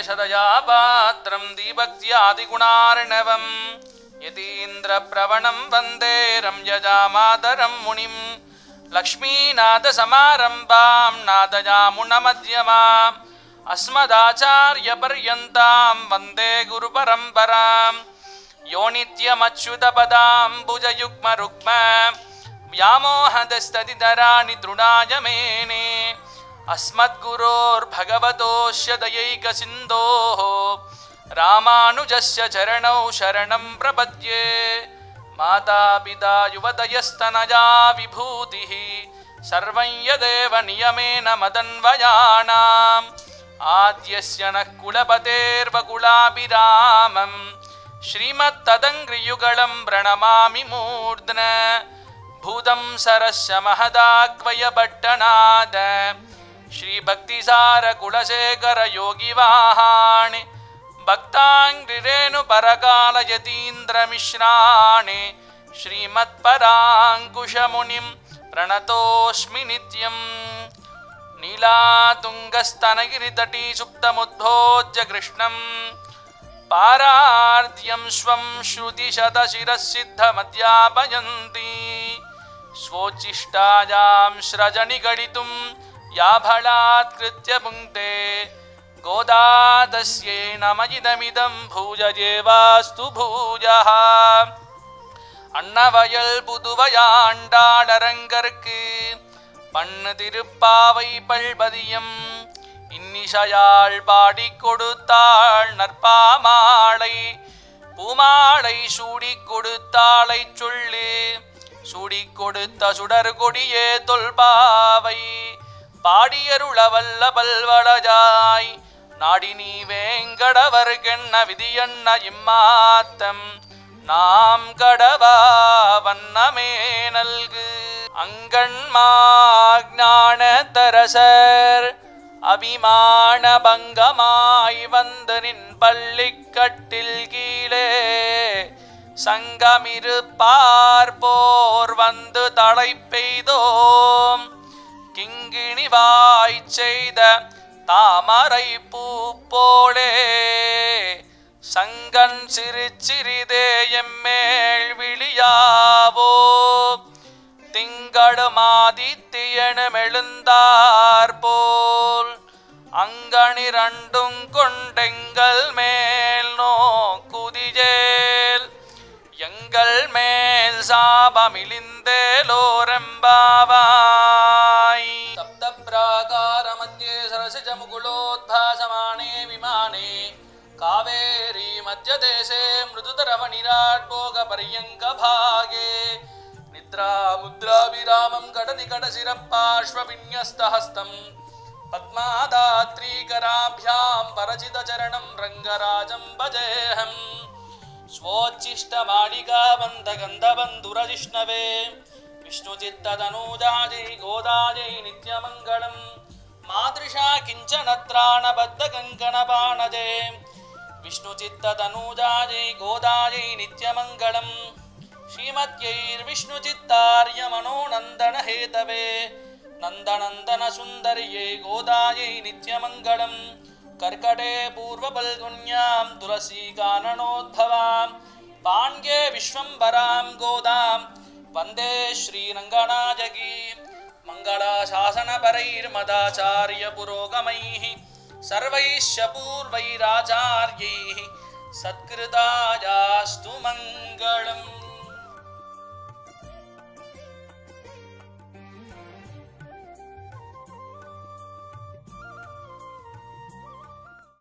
राजराजेशदयापात्रं दीभक्त्यादिगुणार्णवं यतीन्द्रप्रवणं वन्दे रम्यजामातरं मुनिं लक्ष्मीनाथसमारम्भां नाथयामुनमध्यमाम् अस्मदाचार्यपर्यन्तां वन्दे गुरुपरम्परां यो नित्यमच्युतपदाम्बुजयुग्मरुक्म व्यामोहदस्तदितराणि तृणाय मेने अस्मद्गुरोर्भगवतोऽस्य दयैकसिन्धोः रामानुजस्य चरणौ शरणं प्रपद्ये मातापिता युवतयस्तनया विभूतिः सर्वं यदेव नियमेन मदन्वयानाम् आद्यस्य नः कुलपतेर्वकुलाभिरामं श्रीमत्तदङ्घ्रियुगलं प्रणमामि मूर्ध्ना भूतं सरस्य महदाक्वयभट्टनाद श्रीभक्तिसारकुलशेखरयोगिवाहान् भक्ताङ्घ्रिरेणुपरकालयतीन्द्रमिश्राणि श्रीमत्पराङ्कुशमुनिं प्रणतोऽस्मि नित्यम् नीलातुङ्गस्तनगिरितटी सुप्तमुद्भोज्य कृष्णं पारार्ध्यं स्वं श्रुतिशतशिरःसिद्धमध्यापयन्ति स्वोच्छिष्टायां स्रजनिगडितुं याभलात्कृत्य पुङ्क्ते गोदा तस्यै नमः भूयजेवास्तु भूयः அன்னவயல் புதுவையாண்டாளரங்கற்கு பண்ணு திருப்பாவை பல்பதியம் இன்னிசையாள் பாடி கொடுத்தாள் நற்பாமாலை பூமாலை சூடி கொடுத்தாளை சொல்லு சூடி கொடுத்த சுடர் கொடியே தொல்பாவை பாடியருளவல்ல பல்வளஜாய் நாடி நீ வேங்கடவர்கென்ன விதியன்ன இம்மாத்தம் நாம் கடவா வண்ணமே நல்கு அங்கண்மாஞான தரசர் அபிமான பங்கமாய் வந்து நின் பள்ளிக்கட்டில் கீழே சங்கமிருப்பார் போர் வந்து தலை பெய்தோம் கிங்கிணி வாய் செய்த தாமரை பூ போலே சங்கன் சிறு சிறிதே எம்மேல் விழியாவோ திங்களுமாதித்தியனுமெழுந்தார் போல் அங்கனிரண்டும் கொண்டெங்கள் மேல் நோக்குதியேல் எங்கள் மேல் சாபமிழிந்தேலோரெம்பாவாய் சப்த பிராகார மத்தியே சரசிஜ முகுலோத்பாசமானே விமானே காவேரி மத்தியதேசே மிருதுதரவணிராட்போக பரியங்க பாகே நித்ரா முத்ராபிராமம் கடநிகடசிரப்பார்ஷ்வவின்யஸ்தஹஸ்தம் பத்மாதாத்ரீகராभ्यां பரசிதச்சரணம் ரங்கராஜம் பஜேஹம் स्वोच्छिष्टमालिकाबन्धगन्धबन्धुरजिष्णवे विष्णुचित्ततनूजायै गोदायै नित्यमङ्गलम् मादृशा किञ्चनत्राणबद्धकङ्कणबाणजे विष्णुचित्ततनूजायै गोदायै नित्यमङ्गलम् श्रीमत्यैर्विष्णुचित्तार्यमनोनन्दनहेतवे नन्दनन्दनसुन्दर्यै गोदायै नित्यमङ्गलम् कर्कटे पूर्वफल्गुन्यां तुलसीकाननोद्भवां पाण्ड्ये विश्वम्भरां गोदां वन्दे श्रीरङ्गनायकी मङ्गलाशासनपरैर्मदाचार्यपुरोगमैः सर्वैश्च पूर्वैराचार्यैः सत्कृतायास्तु मङ्गलम्।